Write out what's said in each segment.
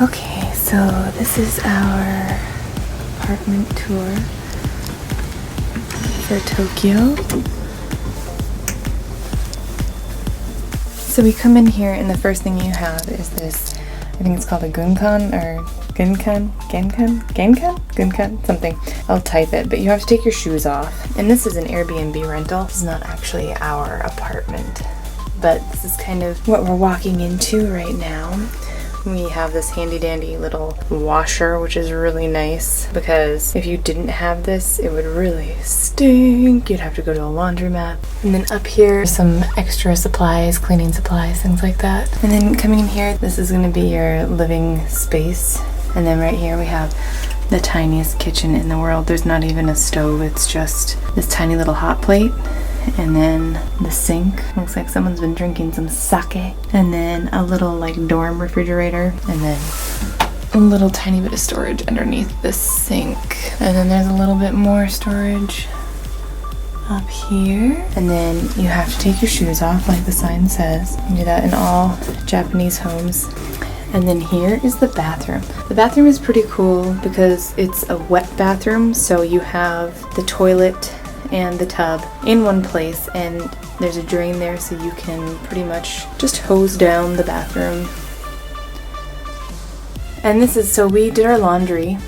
Okay, so this is our apartment tour for Tokyo. So we come in here and the first thing you have is this, I think it's called a gunkan or gunkan, something. I'll type it, but you have to take your shoes off. And this is an Airbnb rental. This is not actually our apartment, but this is kind of what we're walking into right now. We have this handy dandy little washer, which is really nice because if you didn't have this, it would really stink. You'd have to go to a laundromat. And then up here, some extra supplies, cleaning supplies, things like that. And then coming in here, this is gonna be your living space. And then right here we have the tiniest kitchen in the world. There's not even a stove, it's just this tiny little hot plate. And then the sink, looks like someone's been drinking some sake. And then a little like dorm refrigerator, and then a little tiny bit of storage underneath the sink. And then there's a little bit more storage up here. And then you have to take your shoes off like the sign says. You do that in all Japanese homes. And then here is the bathroom. The bathroom is pretty cool because it's a wet bathroom, so you have the toilet and the tub in one place, and there's a drain there so you can pretty much just hose down the bathroom. And this is, so we did our laundry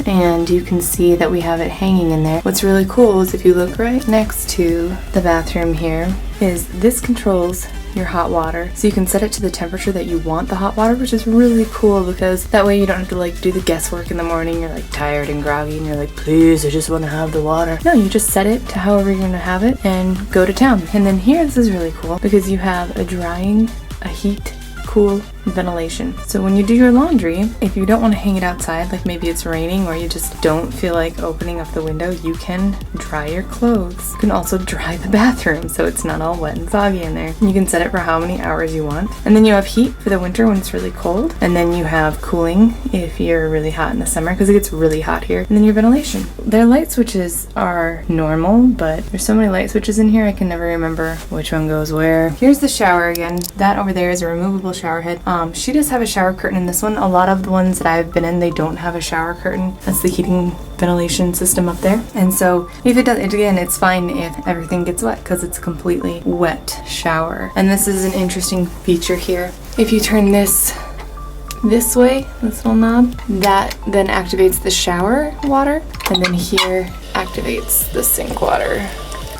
and you can see that we have it hanging in there. What's really cool is if you look right next to the bathroom here, is this controls your hot water, so you can set it to the temperature that you want the hot water, which is really cool because that way you don't have to like do the guesswork in the morning. You're like tired and groggy and you're like, please, I just want to have the water. No, you just set it to however you're gonna have it and go to town. And then here, this is really cool because you have a drying, a heat, cool ventilation. So when you do your laundry, if you don't want to hang it outside, like maybe it's raining or you just don't feel like opening up the window, you can dry your clothes. You can also dry the bathroom so it's not all wet and soggy in there. You can set it for how many hours you want. And then you have heat for the winter when it's really cold. And then you have cooling if you're really hot in the summer because it gets really hot here. And then your ventilation. Their light switches are normal, but there's so many light switches in here I can never remember which one goes where. Here's the shower again. That over there is a removable shower head. She does have a shower curtain in this one. A lot of the ones that I've been in, they don't have a shower curtain. That's the heating ventilation system up there. And so if it does, again, it's fine if everything gets wet because it's a completely wet shower. And this is an interesting feature here. If you turn this way, this little knob, that then activates the shower water, and then here activates the sink water.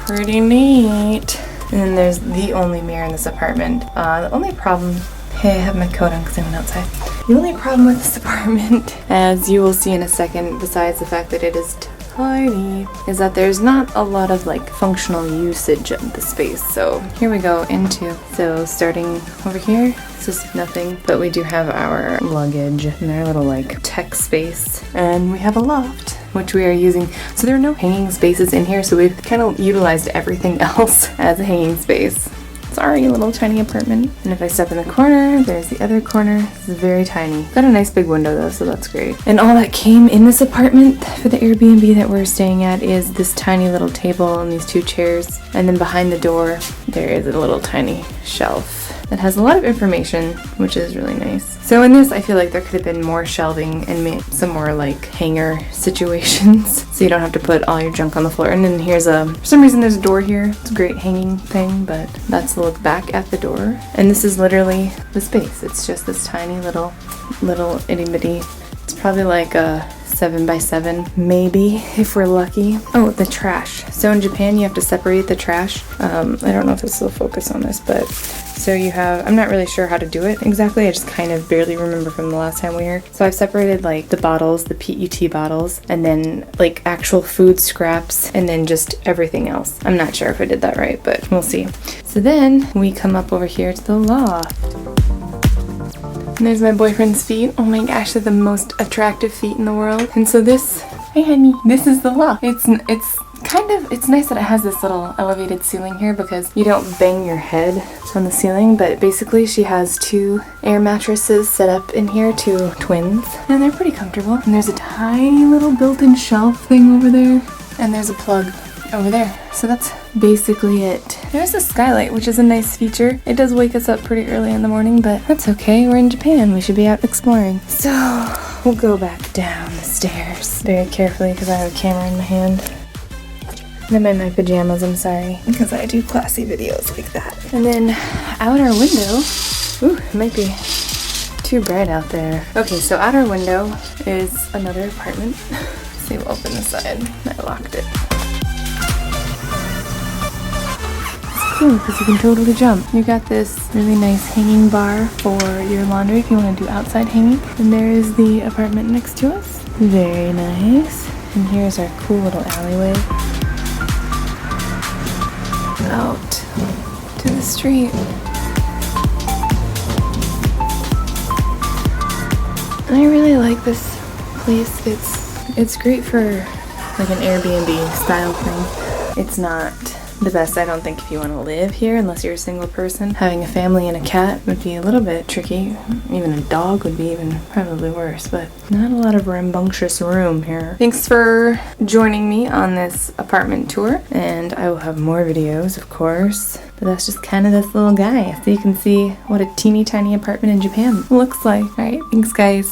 Pretty neat. And then there's the only mirror in this apartment. The only problem, hey, I have my coat on because I went outside. The only problem with this apartment, as you will see in a second, besides the fact that it is tiny, is that there's not a lot of like functional usage of the space. So here we go into, so starting over here, it's just nothing, but we do have our luggage and our little like tech space, and we have a loft which we are using. So there are no hanging spaces in here, so we've kind of utilized everything else as a hanging space. Sorry, little tiny apartment. And if I step in the corner, there's the other corner. This is very tiny. Got a nice big window though, so that's great. And all that came in this apartment for the Airbnb that we're staying at is this tiny little table and these two chairs. And then behind the door, there is a little tiny shelf that has a lot of information, which is really nice. So in this, I feel like there could have been more shelving and some more like hanger situations, so you don't have to put all your junk on the floor. And then here's for some reason there's a door here. It's a great hanging thing, but that's the look back at the door. And this is literally the space. It's just this tiny little itty bitty. It's probably like a 7x7, maybe, if we're lucky. Oh, the trash. So in Japan, you have to separate the trash. I don't know if this will focus on this, but so you have, I'm not really sure how to do it exactly. I just kind of barely remember from the last time we were here. So I've separated like the bottles, the PET bottles, and then like actual food scraps, and then just everything else. I'm not sure if I did that right, but we'll see. So then we come up over here to the loft. And there's my boyfriend's feet. Oh my gosh, they're the most attractive feet in the world. And so this, hey honey, this is the loft. It's nice that it has this little elevated ceiling here because you don't bang your head on the ceiling, but basically she has two air mattresses set up in here, two twins, and they're pretty comfortable. And there's a tiny little built-in shelf thing over there, and there's a plug over there. So that's basically it. There's a skylight, which is a nice feature. It does wake us up pretty early in the morning, but that's okay. We're in Japan. We should be out exploring. So we'll go back down the stairs very carefully because I have a camera in my hand. And I'm in my pajamas, I'm sorry, because I do classy videos like that. And then out our window, ooh, it might be too bright out there. Okay, so out our window is another apartment. See, we'll open the side. I locked it. It's cool because you can totally jump. You got this really nice hanging bar for your laundry if you want to do outside hanging. And there is the apartment next to us. Very nice. And here's our cool little alleyway out to the street. I really like this place. It's great for like an Airbnb style thing. It's not the best, I don't think, if you want to live here unless you're a single person. Having a family and a cat would be a little bit tricky. Even a dog would be even probably worse, but not a lot of rambunctious room here. Thanks for joining me on this apartment tour, and I will have more videos, of course. But that's just kind of this little guy, so you can see what a teeny tiny apartment in Japan looks like. Alright, thanks guys.